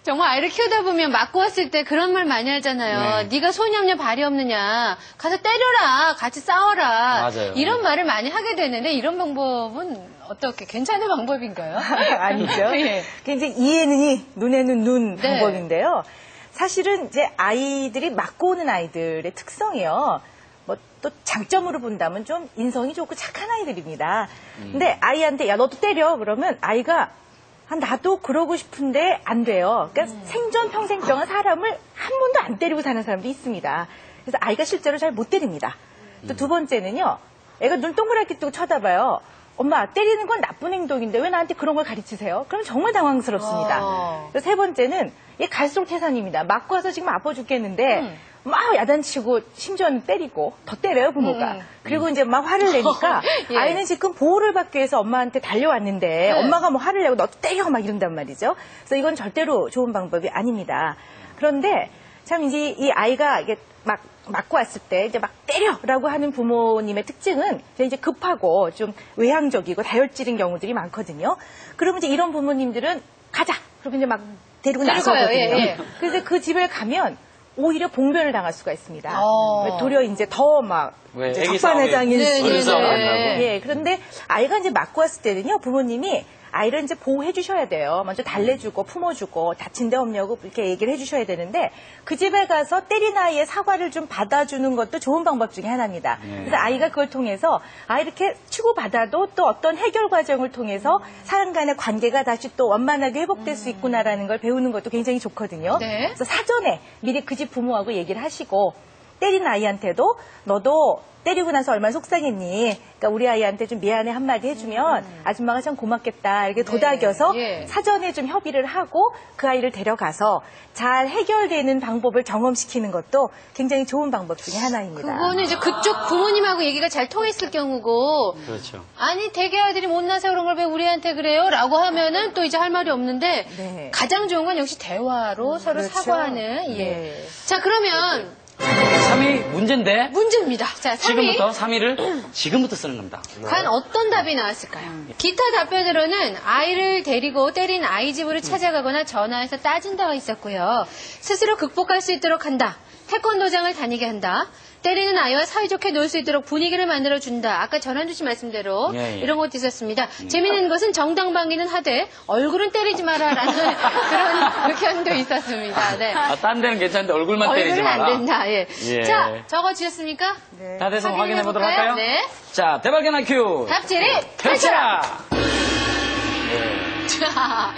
정말 아이를 키우다 보면 맞고 왔을 때 그런 말 많이 하잖아요. 네가 손이 없냐 발이 없느냐 가서 때려라 같이 싸워라. 맞아요. 이런 말을 많이 하게 되는데 이런 방법은 어떻게 괜찮은 방법인가요? 아니죠. 예. 굉장히 이에는 이, 눈에는 눈 네. 방법인데요. 사실은 이제 아이들이 맞고 오는 아이들의 특성이요. 뭐 또 장점으로 본다면 좀 인성이 좋고 착한 아이들입니다. 근데 아이한테 야 너도 때려 그러면 아이가 나도 그러고 싶은데 안 돼요. 그러니까 생전 평생 동안 사람을 한 번도 안 때리고 사는 사람도 있습니다. 그래서 아이가 실제로 잘 못 때립니다. 또 두 번째는요. 애가 눈 동그랗게 뜨고 쳐다봐요. 엄마 때리는 건 나쁜 행동인데 왜 나한테 그런 걸 가르치세요? 그럼 정말 당황스럽습니다. 그리고 세 번째는 얘 갈수록 태산입니다. 맞고 와서 지금 아파 죽겠는데 막 야단치고 심지어는 때리고 더 때려요 부모가. 그리고 이제 막 화를 내니까 예. 아이는 지금 보호를 받기 위해서 엄마한테 달려왔는데 엄마가 뭐 화를 내고 너도 때려 막 이런단 말이죠. 그래서 이건 절대로 좋은 방법이 아닙니다. 그런데 참 이제 이 아이가 이게 막 맞고 왔을 때 이제 막 때려라고 하는 부모님의 특징은 이제 급하고 좀 외향적이고 다혈질인 경우들이 많거든요. 그러면 이제 이런 부모님들은 가자. 그러면 이제 막 데리고 나서거든요. 예. 그래서 그 집에 가면 오히려 봉변을 당할 수가 있습니다. 어. 도리어 이제 더 막 왜 애기 적반하장일 싸움이- 수 네, 어른 싸움 네, 한다고? 네. 예, 그런데 아이가 이제 맞고 왔을 때는요, 부모님이 아이를 이제 보호해 주셔야 돼요. 먼저 달래주고 품어주고 다친 데 없냐고 이렇게 얘기를 해주셔야 되는데 그 집에 가서 때린 아이의 사과를 좀 받아주는 것도 좋은 방법 중에 하나입니다. 그래서 아이가 그걸 통해서 이렇게 치고받아도 또 어떤 해결 과정을 통해서 사람 간의 관계가 다시 또 원만하게 회복될 수 있구나라는 걸 배우는 것도 굉장히 좋거든요. 네. 그래서 사전에 미리 그 집 부모하고 얘기를 하시고 때린 아이한테도 너도 때리고 나서 얼마나 속상했니? 그러니까 우리 아이한테 좀 미안해 한마디 해주면 아줌마가 참 고맙겠다. 이렇게 도닥여서 예. 사전에 좀 협의를 하고 그 아이를 데려가서 잘 해결되는 방법을 경험시키는 것도 굉장히 좋은 방법 중에 하나입니다. 그거는 이제 그쪽 부모님하고 얘기가 잘 통했을 경우고 그렇죠. 아니 대개 아이들이 못나서 그런 걸 왜 우리한테 그래요? 라고 하면은 또 이제 할 말이 없는데 네. 가장 좋은 건 역시 대화로 서로 그렇죠. 사과하는 예. 네. 자 그러면 3위 문제인데 문제입니다. 자 3위 지금부터 3위를 지금부터 쓰는 겁니다. 과연 어떤 답이 나왔을까요? 기타 답변으로는 아이를 데리고 때린 아이 집으로 찾아가거나 전화해서 따진다가 있었고요. 스스로 극복할 수 있도록 한다. 태권도장을 다니게 한다. 때리는 아이와 사이좋게 놀 수 있도록 분위기를 만들어준다. 아까 전한주 씨 말씀대로 예. 이런 것도 있었습니다. 재미있는 것은 정당방위는 하되 얼굴은 때리지 마라라는 그런 의견도 있었습니다. 네. 딴 데는 괜찮은데 얼굴만 때리지 얼굴은 마라. 안 된다. 예. 예. 자, 적어주셨습니까? 다 돼서 확인해 보도록 확인해볼까요? 할까요? 네. 자, 대박의 IQ. 답지를 펼쳐라. 자,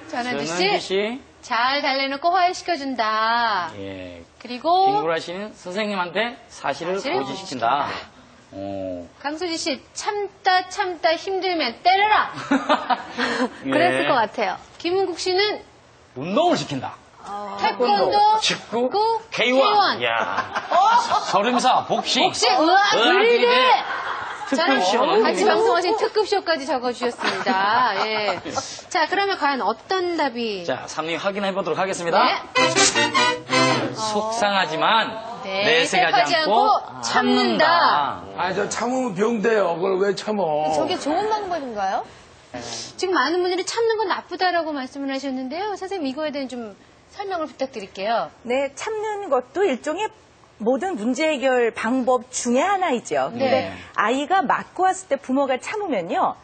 전한주 전한주 씨. 씨. 잘 달래놓고 화해시켜준다. 예. 그리고 김구라 씨는 선생님한테 사실을 사실을 고지시킨다. 오. 강수지 씨 참다 힘들면 때려라. 예. 그랬을 것 같아요. 김은국 씨는 운동을 시킨다. 태권도, 직구, K1. K1. 야. 서림사, 복싱. 혹시 의학 의학이네. 의리대 특급쇼. 같이 방송하신 특급쇼까지 적어주셨습니다. 예. 자, 그러면 과연 어떤 답이? 자, 3위 확인해 보도록 하겠습니다. 네. 속상하지만 네, 내색하지 않고 참는다. 아니, 저 참으면 병돼요. 그걸 왜 참어? 저게 좋은 방법인가요? 지금 많은 분들이 참는 건 나쁘다라고 말씀을 하셨는데요. 선생님 이거에 대한 좀 설명을 부탁드릴게요. 네, 참는 것도 일종의 모든 문제 해결 방법 중에 하나이죠. 네. 근데 아이가 맞고 왔을 때 부모가 참으면요.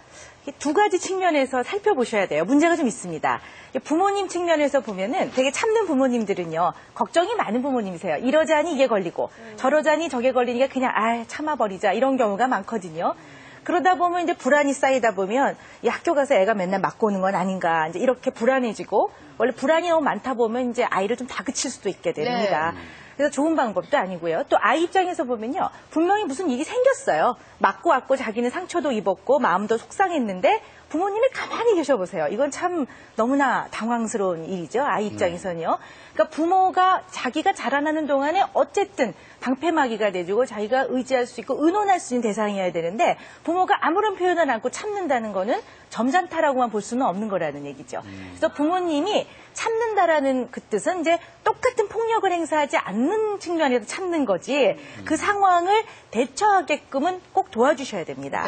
두 가지 측면에서 살펴보셔야 돼요. 문제가 좀 있습니다. 부모님 측면에서 보면은 되게 참는 부모님들은요. 걱정이 많은 부모님이세요. 이러자니 이게 걸리고 저러자니 저게 걸리니까 그냥 참아버리자 이런 경우가 많거든요. 그러다 보면 이제 불안이 쌓이다 보면 이 학교 가서 애가 맨날 맞고 오는 건 아닌가 이제 이렇게 불안해지고 원래 불안이 너무 많다 보면 이제 아이를 좀 다그칠 수도 있게 됩니다. 그래서 좋은 방법도 아니고요. 또 아이 입장에서 보면요. 분명히 무슨 일이 생겼어요. 맞고 왔고 자기는 상처도 입었고 마음도 속상했는데 부모님이 가만히 계셔보세요. 이건 참 너무나 당황스러운 일이죠. 아이 입장에서는요. 그러니까 부모가 자기가 자라나는 동안에 어쨌든 방패막이가 돼주고 자기가 의지할 수 있고 의논할 수 있는 대상이어야 되는데 부모가 아무런 표현을 않고 참는다는 거는 점잖다라고만 볼 수는 없는 거라는 얘기죠. 그래서 부모님이 참는다라는 그 뜻은 이제 똑같은 폭력을 행사하지 않는 측면에서 참는 거지 그 상황을 대처하게끔은 꼭 도와주셔야 됩니다.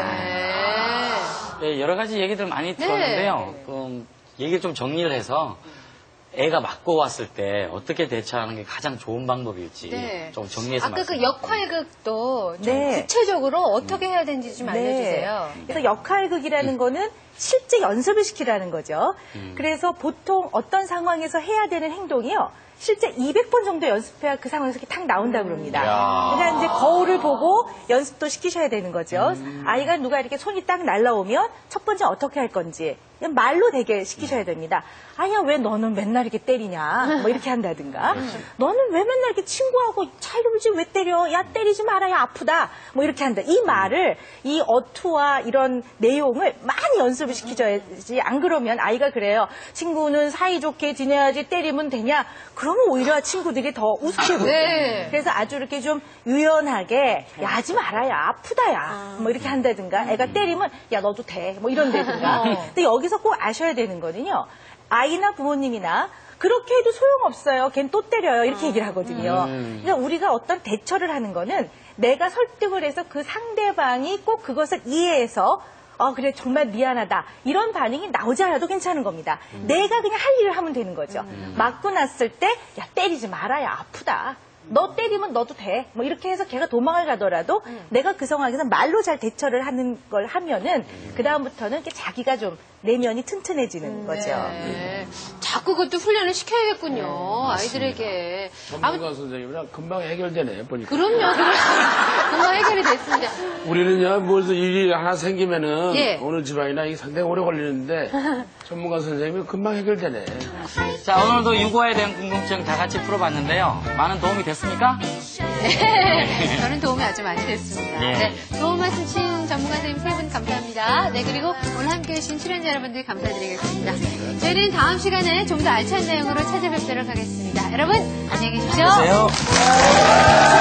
네, 여러 가지 얘기들 많이 들었는데요. 얘기를 좀 정리를 해서 애가 맞고 왔을 때 어떻게 대처하는 게 가장 좋은 방법일지 네. 좀 정리해서 아까 그 말씀해 역할극도 좀 네. 구체적으로 어떻게 해야 되는지 좀 알려주세요. 그래서 역할극이라는 거는 실제 연습을 시키라는 거죠. 그래서 보통 어떤 상황에서 해야 되는 행동이요. 실제 200번 정도 연습해야 그 상황에서 이렇게 탁 나온다고 그럽니다. 이야. 그러니까 이제 거울을 보고 연습도 시키셔야 되는 거죠. 아이가 누가 이렇게 손이 딱 날라오면 첫 번째 어떻게 할 건지 그냥 말로 되게 시키셔야 됩니다. 아니야, 왜 너는 맨날 이렇게 때리냐? 뭐 이렇게 한다든가. 너는 왜 맨날 이렇게 친구하고 잘 놀지 왜 때려? 야, 때리지 마라. 야, 아프다. 뭐 이렇게 한다. 이 말을, 이 어투와 이런 내용을 많이 연습을 시키줘야지. 안 그러면 아이가 그래요. 친구는 사이좋게 지내야지 때리면 되냐? 그러면 오히려 친구들이 더 우습게 보여요. 네. 그래서 아주 이렇게 좀 유연하게 야, 하지 마라. 야, 아프다. 야. 뭐 이렇게 한다든가. 애가 때리면 야, 너도 돼. 뭐 이런다든가. 근데 여기서 꼭 아셔야 되는 거는요. 아이나 부모님이나 그렇게 해도 소용없어요. 걔는 또 때려요. 이렇게 얘기를 하거든요. 그러니까 우리가 어떤 대처를 하는 거는 내가 설득을 해서 그 상대방이 꼭 그것을 이해해서 그래, 정말 미안하다. 이런 반응이 나오지 않아도 괜찮은 겁니다. 내가 그냥 할 일을 하면 되는 거죠. 맞고 났을 때, 야, 때리지 마라. 야, 아프다. 너 때리면 너도 돼. 뭐 이렇게 해서 걔가 도망을 가더라도 내가 그 상황에서 말로 잘 대처를 하는 걸 하면은 그다음부터는 이렇게 자기가 좀 내면이 튼튼해지는 거죠. 네. 자꾸 그것도 훈련을 시켜야겠군요. 아이들에게. 전문가 선생님이랑 금방 해결되네, 보니까. 그럼요. 금방 해결이 됐습니다. 우리는요, 무슨 일이 하나 생기면은 예. 어느 집안이나 이게 상당히 오래 걸리는데 전문가 선생님은 금방 해결되네. 자, 오늘도 육아에 대한 궁금증 다 같이 풀어봤는데요. 많은 도움이 됐습니까? 네. 저는 도움이 아주 많이 됐습니다. 예. 네. 도움 말씀 주신 전문가 선생님 세 분 감사합니다. 네, 그리고 오늘 함께 해주신 출연자 여러분들 감사드리겠습니다. 저희는 다음 시간에 좀 더 알찬 내용으로 찾아뵙도록 하겠습니다. 여러분, 안녕히 계십시오. 안녕히 계세요.